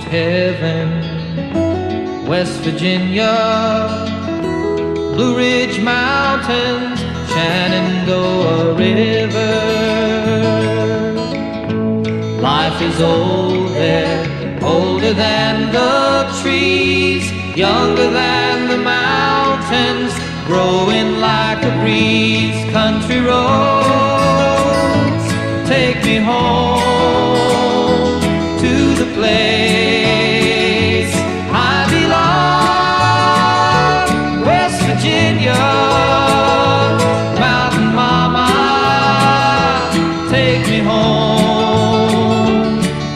heaven. West Virginia, Blue Ridge Mountains, Shenandoah River. Life is old there, older than the trees, younger than the mountains, growing like a breeze. Country roads, take me home to the place